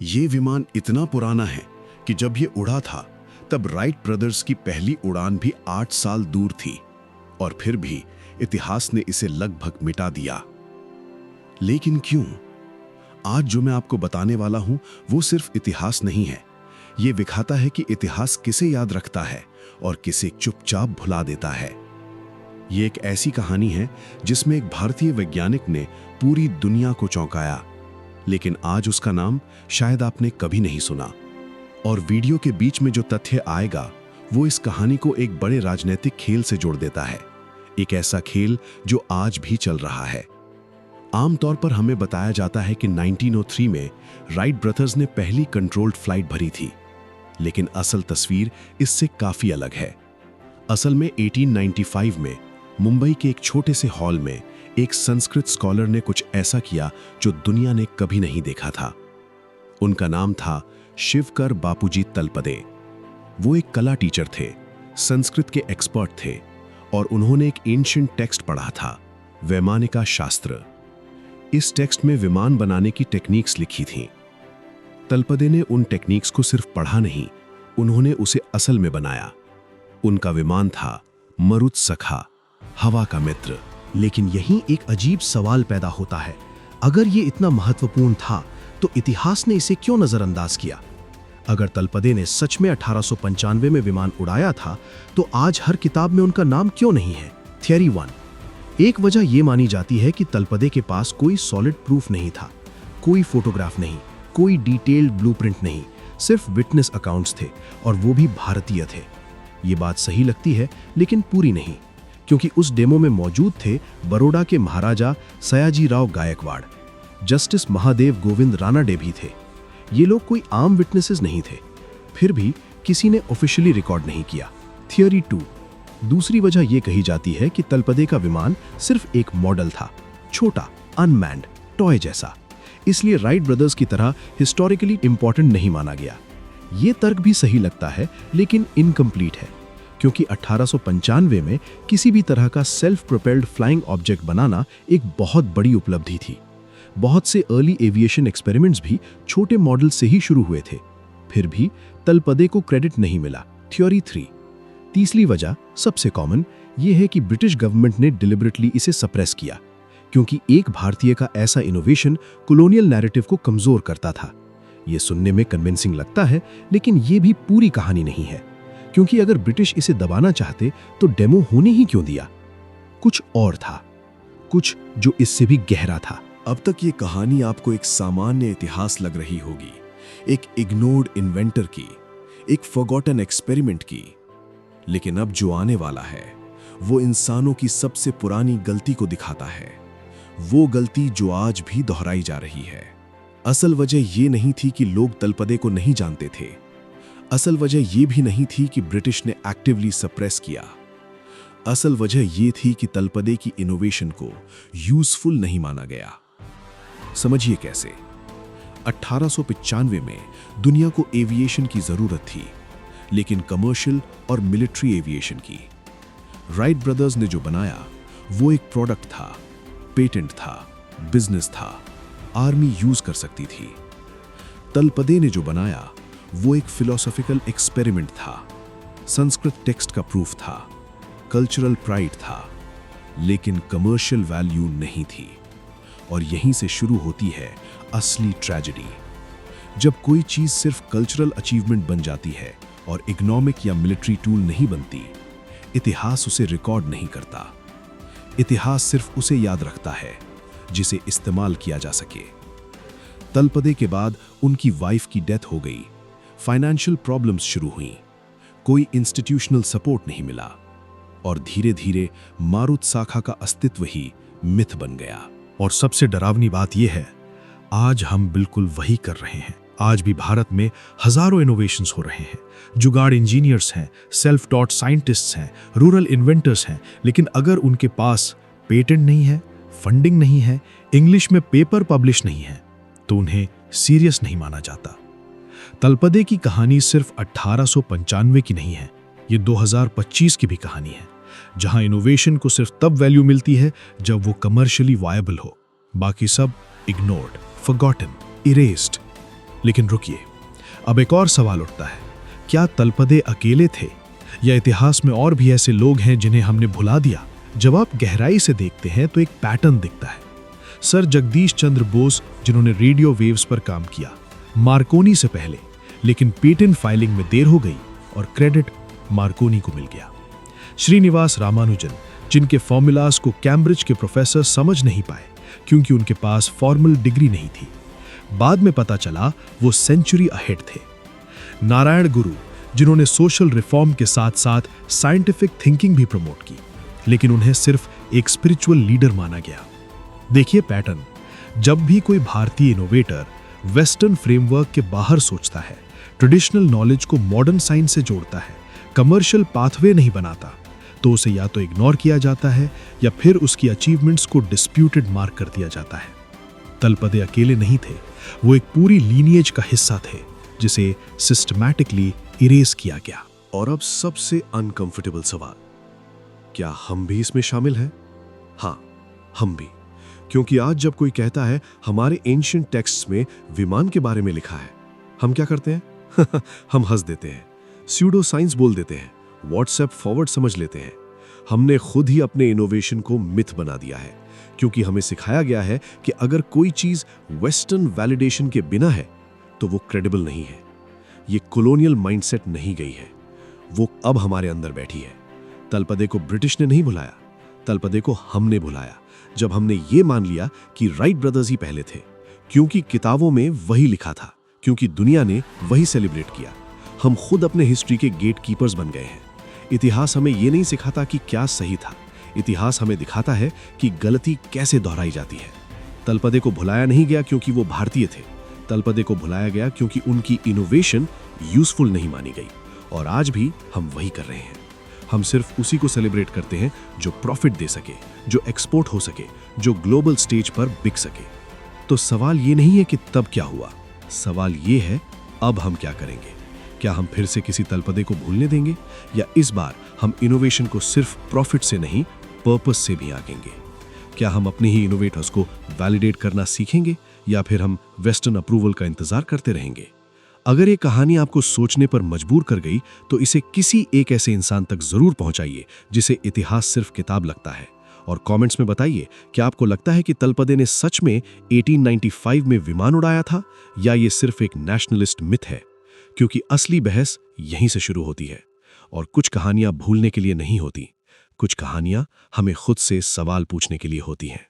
ये विमान इतना पुराना है कि जब ये उड़ा था तब राइट ब्रदर्स की पहली उड़ान भी 8 साल दूर थी और फिर भी इतिहास ने इसे लगभग मिटा दिया। लेकिन क्यों? आज जो मैं आपको बताने वाला हूं वो सिर्फ इतिहास नहीं है। ये दिखाता है कि इतिहास किसे याद रखता है और किसे चुपचाप भुला देता है। ये एक ऐसी कहानी है जिसमें एक भारतीय वैज्ञानिक ने पूरी दुनिया को चौंकाया, लेकिन आज उसका नाम शायद आपने कभी नहीं सुना। और वीडियो के बीच में जो तथ्य आएगा वो इस कहानी को एक बड़े राजनीतिक खेल से जोड़ देता है, एक ऐसा खेल जो आज भी चल रहा है। आमतौर पर हमें बताया जाता है कि 1903 में राइट ब्रदर्स ने पहली कंट्रोल्ड फ्लाइट भरी थी, लेकिन असल तस्वीर इससे काफी अलग है। असल में 1895 में मुंबई के एक छोटे से हॉल में एक संस्कृत स्कॉलर ने कुछ ऐसा किया जो दुनिया ने कभी नहीं देखा था। उनका नाम था शिवकर बापूजी तलपदे। वो एक कला टीचर थे, संस्कृत के एक्सपर्ट थे और उन्होंने एक एंशिएंट टेक्स्ट पढ़ा था, वैमानिका शास्त्र। इस टेक्स्ट में विमान बनाने की टेक्निक्स लिखी थीं। तलपदे ने उन टेक्निक्स को सिर्फ पढ़ा नहीं, उन्होंने उसे असल में बनाया। उनका विमान था मरुत सखा, हवा का मित्र। लेकिन यहीं एक अजीब सवाल पैदा होता है, अगर ये इतना महत्वपूर्ण था तो इतिहास ने इसे क्यों नजरअंदाज किया? अगर तलपदे ने सच में 1895 में विमान उड़ाया था तो आज हर किताब में उनका नाम क्यों नहीं है? थियरी 1। एक वजह यह मानी जाती है कि तलपदे के पास कोई सॉलिड प्रूफ नहीं था, कोई फोटोग्राफ नहीं, कोई डिटेल्ड ब्लूप्रिंट नहीं, सिर्फ विटनेस अकाउंट्स थे और वो भी भारतीय थे। ये बात सही लगती है लेकिन पूरी नहीं, क्योंकि उस डेमो में मौजूद थे बड़ौदा के महाराजा सयाजीराव गायकवाड़, जस्टिस महादेव गोविंद रानाडे भी थे। ये लोग कोई आम विटनेसेस नहीं थे, फिर भी किसी ने ऑफिशियली रिकॉर्ड नहीं किया। थियरी 2। दूसरी वजह यह कही जाती है कि तलपदे का विमान सिर्फ एक मॉडल था, छोटा, अनमैन्ड, टॉय जैसा, इसलिए राइट ब्रदर्स की तरह हिस्टोरिकली इंपॉर्टेंट नहीं माना गया। ये तर्क भी सही लगता है लेकिन इनकम्प्लीट है, क्योंकि 1895 में किसी भी तरह का सेल्फ प्रोपेल्ड फ्लाइंग ऑब्जेक्ट बनाना एक बहुत बड़ी उपलब्धि थी। बहुत से अर्ली एविएशन एक्सपेरिमेंट्स भी छोटे मॉडल से ही शुरू हुए थे, फिर भी तलपदे को क्रेडिट नहीं मिला। थ्योरी 3। तीसरी वजह सबसे कॉमन ये है कि ब्रिटिश गवर्नमेंट ने डिलिबरेटली इसे सप्रेस किया, क्योंकि एक भारतीय का ऐसा इनोवेशन कॉलोनियल नैरेटिव को कमजोर करता था। ये सुनने में कन्विंसिंग लगता है, लेकिन ये भी पूरी कहानी नहीं है, क्योंकि अगर ब्रिटिश इसे दबाना चाहते तो डेमो होने ही क्यों दिया? कुछ और था, कुछ जो इससे भी गहरा था। अब तक ये कहानी आपको एक सामान्य इतिहास लग रही होगी, एक इग्नोर्ड इन्वेंटर की, एक फॉरगॉटन एक्सपेरिमेंट की। लेकिन अब जो आने वाला है वो इंसानों की सबसे पुरानी गलती को दिखाता है, वो गलती जो आज भी दोहराई जा रही है। असल वजह ये नहीं थी कि लोग तलपदे को नहीं जानते थे, असल वजह ये भी नहीं थी कि ब्रिटिश ने एक्टिवली सप्रेस किया। असल वजह ये थी कि तलपदे की इनोवेशन को यूजफुल नहीं माना गया। समझिए कैसे। 1895 में दुनिया को एविएशन की जरूरत थी, लेकिन कमर्शियल और मिलिट्री एविएशन की। राइट ब्रदर्स ने जो बनाया वो एक प्रोडक्ट था, पेटेंट था, बिजनेस था, आर्मी यूज कर सकती थी। तलपदे ने जो बनाया वो एक फिलोसॉफिकल एक्सपेरिमेंट था, संस्कृत टेक्स्ट का प्रूफ था, कल्चरल प्राइड था, लेकिन कमर्शियल वैल्यू नहीं थी। और यहीं से शुरू होती है असली ट्रेजेडी। जब कोई चीज सिर्फ कल्चरल अचीवमेंट बन जाती है और इकोनॉमिक या मिलिट्री टूल नहीं बनती, इतिहास उसे रिकॉर्ड नहीं करता। इतिहास सिर्फ उसे याद रखता है जिसे इस्तेमाल किया जा सके। तलपदे के बाद उनकी वाइफ की डेथ हो गई, फाइनेंशियल प्रॉब्लम्स शुरू हुई, कोई इंस्टीट्यूशनल सपोर्ट नहीं मिला और धीरे धीरे मारुत साखा का अस्तित्व ही मिथ बन गया। और सबसे डरावनी बात यह है, आज हम बिल्कुल वही कर रहे हैं। आज भी भारत में हजारों इनोवेशंस हो रहे हैं, जुगाड़ इंजीनियर्स हैं, सेल्फ टॉट साइंटिस्ट्स हैं, रूरल इन्वेंटर्स हैं, लेकिन अगर उनके पास पेटेंट नहीं है, फंडिंग नहीं है, इंग्लिश में पेपर पब्लिश नहीं है, तो उन्हें सीरियस नहीं माना जाता। तलपदे की कहानी सिर्फ 1895 की नहीं है, ये 2025 की भी कहानी है, जहां इनोवेशन को सिर्फ तब वैल्यू मिलती है जब वो कमर्शियली वायबल हो, बाकी सब इग्नोर्ड, फॉरगॉटन, इरेस्ड। लेकिन रुकिए, अब एक और सवाल उठता है, क्या तलपदे अकेले थे या इतिहास में और भी ऐसे लोग हैं जिन्हें हमने भुला दिया? जब आप गहराई से देखते हैं तो एक पैटर्न दिखता है। सर जगदीश चंद्र बोस, जिन्होंने रेडियो वेव्स पर काम किया, मार्कोनी से पहले, लेकिन पेटेंट फाइलिंग में देर हो गई और क्रेडिट मार्कोनी को मिल गया। श्रीनिवास रामानुजन, जिनके फॉर्मूलाज को कैम्ब्रिज के प्रोफेसर समझ नहीं पाए क्योंकि उनके पास फॉर्मल डिग्री नहीं थी, बाद में पता चला वो सेंचुरी अहेड थे। नारायण गुरु, जिन्होंने सोशल रिफॉर्म के साथ साथ साइंटिफिक थिंकिंग भी प्रमोट की, लेकिन उन्हें सिर्फ एक स्पिरिचुअल लीडर माना गया। देखिए पैटर्न, जब भी कोई भारतीय इनोवेटर वेस्टर्न फ्रेमवर्क के बाहर सोचता है, ट्रेडिशनल नॉलेज को मॉडर्न साइंस से जोड़ता है, कमर्शियल पाथवे नहीं बनाता, तो उसे या तो इग्नोर किया जाता है या फिर उसकी अचीवमेंट्स को डिस्प्यूटेड मार्क कर दिया जाता है। तलपदे अकेले नहीं थे, वो एक पूरी लीनिएज का हिस्सा थे जिसे सिस्टमैटिकली इरेज किया गया। और अब सबसे अनकंफर्टेबल सवाल, क्या हम भी इसमें शामिल हैं? हाँ, हम भी। क्योंकि आज जब कोई कहता है हमारे एंशिएंट टेक्स्ट्स में विमान के बारे में लिखा है, हम क्या करते हैं? हम हंस देते हैं, स्यूडो साइंस बोल देते हैं, व्हाट्सएप फॉरवर्ड समझ लेते हैं। हमने खुद ही अपने इनोवेशन को मिथ बना दिया है, क्योंकि हमें सिखाया गया है कि अगर कोई चीज वेस्टर्न वैलिडेशन के बिना है तो वो क्रेडिबल नहीं है। ये कॉलोनियल माइंडसेट नहीं गई है, वो अब हमारे अंदर बैठी है। तलपदे को ब्रिटिश ने नहीं भुलाया, तलपदे को हमने भुलाया जब हमने ये मान लिया कि राइट ब्रदर्स ही पहले थे, क्योंकि किताबों में वही लिखा था, क्योंकि दुनिया ने वही सेलिब्रेट किया। हम खुद अपने हिस्ट्री के गेट कीपर्स बन गए हैं। इतिहास हमें ये नहीं सिखाता कि क्या सही था, इतिहास हमें दिखाता है कि गलती कैसे दोहराई जाती है। तलपदे को भुलाया नहीं गया क्योंकि वो भारतीय थे, तलपदे को भुलाया गया क्योंकि उनकी इनोवेशन यूजफुल नहीं मानी गई। और आज भी हम वही कर रहे हैं। हम सिर्फ उसी को सेलिब्रेट करते हैं जो प्रॉफिट दे सके, जो एक्सपोर्ट हो सके, जो ग्लोबल स्टेज पर बिक सके। तो सवाल ये नहीं है कि तब क्या हुआ, सवाल ये है अब हम क्या करेंगे। क्या हम फिर से किसी तलपदे को भूलने देंगे, या इस बार हम इनोवेशन को सिर्फ प्रॉफिट से नहीं पर्पस से भी आंकेंगे? क्या हम अपने ही इनोवेटर्स को वैलिडेट करना सीखेंगे, या फिर हम वेस्टर्न अप्रूवल का इंतजार करते रहेंगे? अगर ये कहानी आपको सोचने पर मजबूर कर गई तो इसे किसी एक ऐसे इंसान तक जरूर पहुंचाइए जिसे इतिहास सिर्फ किताब लगता है। और कमेंट्स में बताइए, क्या आपको लगता है कि तलपदे ने सच में 1895 में विमान उड़ाया था, या ये सिर्फ एक नेशनलिस्ट मिथ है? क्योंकि असली बहस यहीं से शुरू होती है। और कुछ कहानियां भूलने के लिए नहीं होती, कुछ कहानियां हमें खुद से सवाल पूछने के लिए होती हैं।